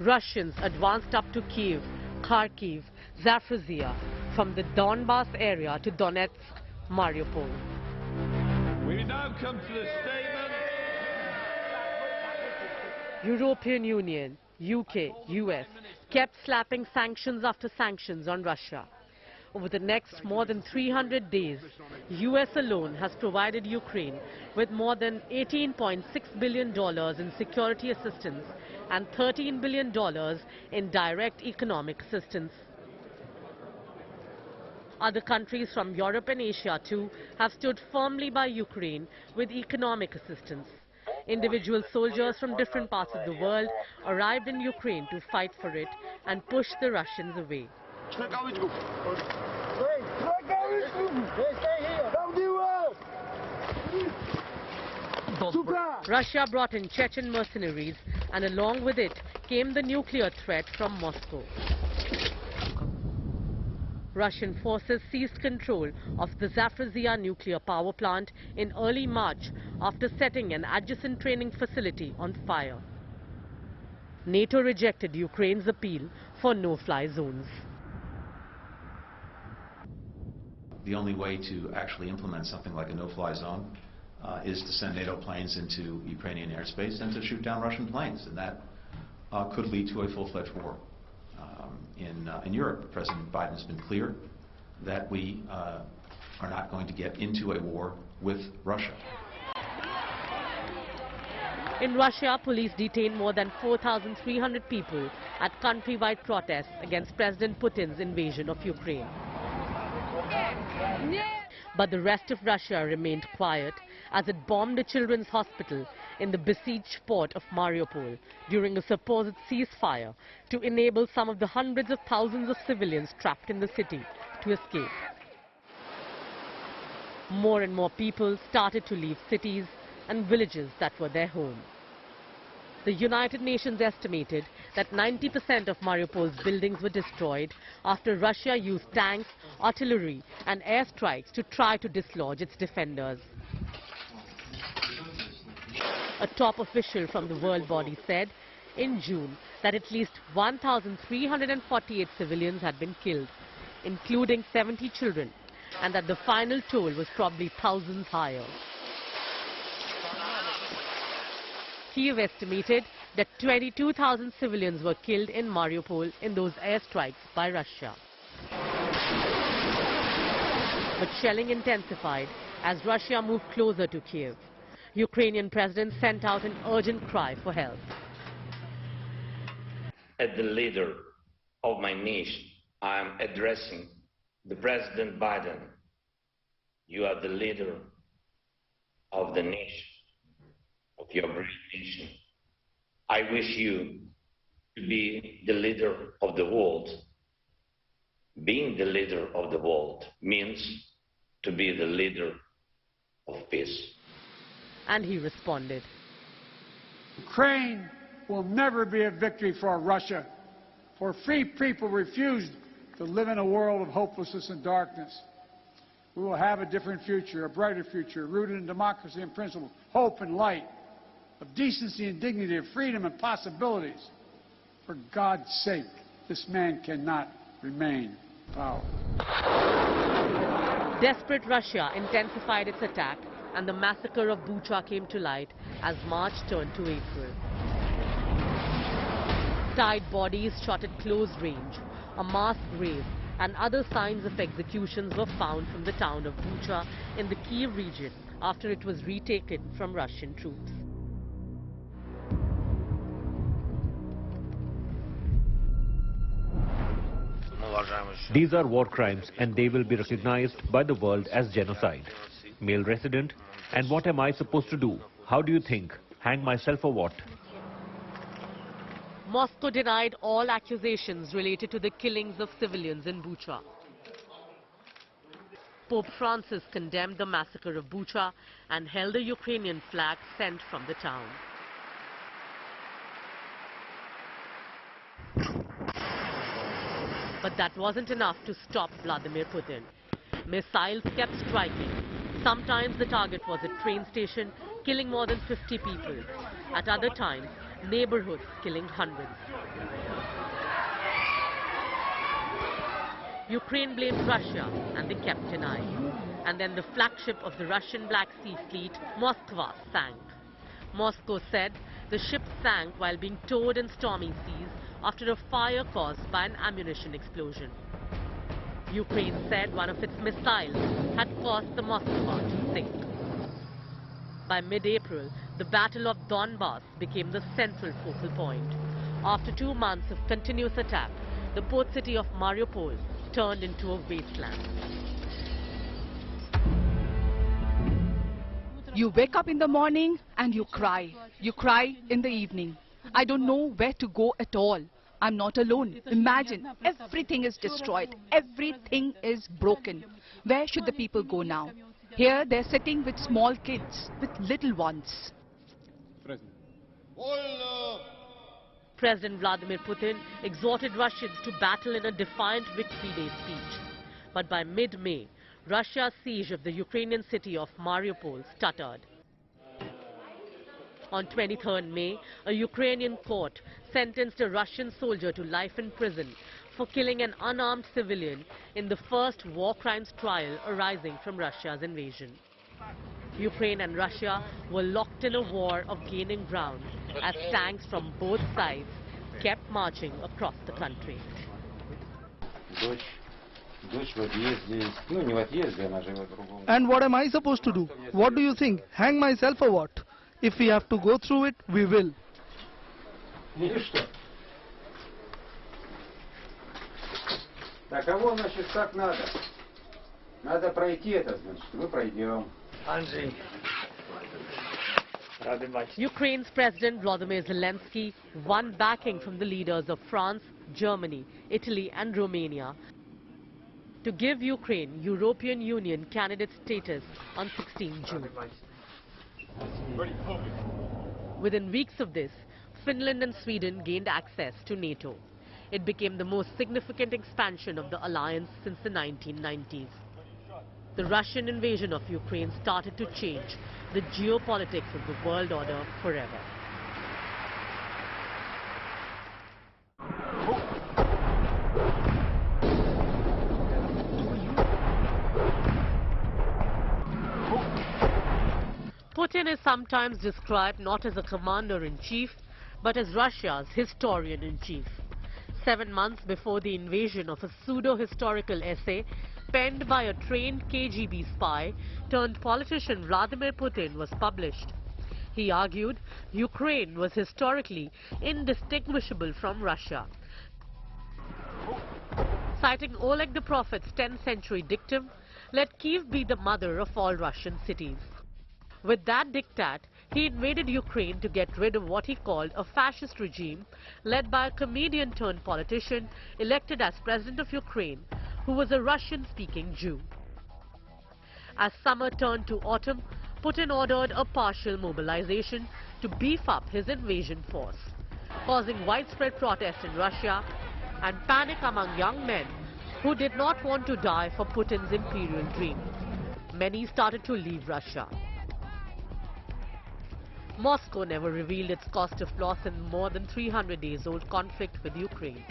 Russians advanced up to Kyiv, Kharkiv, Zaporizhia, from the Donbas area to Donetsk, Mariupol. We now come to the statement. European Union, UK, US kept slapping sanctions after sanctions on Russia. Over the next more than 300 days, US alone has provided Ukraine with more than $18.6 billion in security assistance and $13 billion in direct economic assistance. Other countries from Europe and Asia too have stood firmly by Ukraine with economic assistance. Individual soldiers from different parts of the world arrived in Ukraine to fight for it and push the Russians away. Russia brought in Chechen mercenaries, and along with it came the nuclear threat from Moscow. Russian forces seized control of the Zaporizhia nuclear power plant in early March after setting an adjacent training facility on fire. NATO rejected Ukraine's appeal for no-fly zones. The only way to actually implement something like a no-fly zone is to send NATO planes into Ukrainian airspace and to shoot down Russian planes, and that could lead to a full-fledged war. In Europe, President Biden has been clear that we are not going to get into a war with Russia. In Russia, police detained more than 4,300 people at countrywide protests against President Putin's invasion of Ukraine. But the rest of Russia remained quiet as it bombed a children's hospital in the besieged port of Mariupol during a supposed ceasefire to enable some of the hundreds of thousands of civilians trapped in the city to escape. More and more people started to leave cities and villages that were their home. The United Nations estimated that 90% of Mariupol's buildings were destroyed after Russia used tanks, artillery and airstrikes to try to dislodge its defenders. A top official from the world body said in June that at least 1,348 civilians had been killed, including 70 children, and that the final toll was probably thousands higher. Kyiv estimated that 22,000 civilians were killed in Mariupol in those airstrikes by Russia. But shelling intensified as Russia moved closer to Kyiv. Ukrainian president sent out an urgent cry for help. As the leader of my nation, I am addressing the President Biden. You are the leader of the nation, of your great nation. I wish you to be the leader of the world. Being the leader of the world means to be the leader of peace. And he responded. Ukraine will never be a victory for Russia, for free people refused to live in a world of hopelessness and darkness. We will have a different future, a brighter future, rooted in democracy and principle, hope and light, of decency and dignity, of freedom and possibilities. For God's sake, this man cannot remain in power. Desperate Russia intensified its attack, and the massacre of Bucha came to light as March turned to April. Tied bodies shot at close range, a mass grave, and other signs of executions were found from the town of Bucha in the Kyiv region after it was retaken from Russian troops. These are war crimes and they will be recognized by the world as genocide. Male resident, and what am I supposed to do? How do you think? Hang myself or what? Moscow denied all accusations related to the killings of civilians in Bucha. Pope Francis condemned the massacre of Bucha and held a Ukrainian flag sent from the town. But that wasn't enough to stop Vladimir Putin. Missiles kept striking. Sometimes the target was a train station, killing more than 50 people. At other times, neighborhoods killing hundreds. Ukraine blamed Russia and they kept denying. And then the flagship of the Russian Black Sea Fleet, Moskva, sank. Moscow said the ship sank while being towed in stormy seas after a fire caused by an ammunition explosion. Ukraine said one of its missiles had caused the Moskva to sink. By mid-April, the Battle of Donbass became the central focal point. After 2 months of continuous attack, the port city of Mariupol turned into a wasteland. You wake up in the morning and you cry. You cry in the evening. I don't know where to go at all. I'm not alone. Imagine, everything is destroyed. Everything is broken. Where should the people go now? Here they're sitting with small kids, with little ones. President Vladimir Putin exhorted Russians to battle in a defiant Victory Day speech. But by mid-May, Russia's siege of the Ukrainian city of Mariupol stuttered. On 23rd May, a Ukrainian court sentenced a Russian soldier to life in prison for killing an unarmed civilian in the first war crimes trial arising from Russia's invasion. Ukraine and Russia were locked in a war of gaining ground as tanks from both sides kept marching across the country. And what am I supposed to do? What do you think? Hang myself or what? If we have to go through it, we will. Таково, значит, как надо. Надо пройти это, значит, мы пройдем. Ukraine's President Volodymyr Zelensky won backing from the leaders of France, Germany, Italy and Romania to give Ukraine European Union candidate status on 16 June. Within weeks of this, Finland and Sweden gained access to NATO. It became the most significant expansion of the alliance since the 1990s. The Russian invasion of Ukraine started to change the geopolitics of the world order forever. Putin is sometimes described not as a commander-in-chief, but as Russia's historian-in-chief. 7 months before the invasion of a pseudo-historical essay penned by a trained KGB spy turned politician Vladimir Putin was published. He argued Ukraine was historically indistinguishable from Russia. Citing Oleg the Prophet's 10th century dictum, "Let Kyiv be the mother of all Russian cities." With that diktat, he invaded Ukraine to get rid of what he called a fascist regime led by a comedian-turned-politician elected as president of Ukraine, who was a Russian-speaking Jew. As summer turned to autumn, Putin ordered a partial mobilization to beef up his invasion force, causing widespread protest in Russia and panic among young men who did not want to die for Putin's imperial dream. Many started to leave Russia. Moscow never revealed its cost of loss in the more than 300 days old conflict with Ukraine.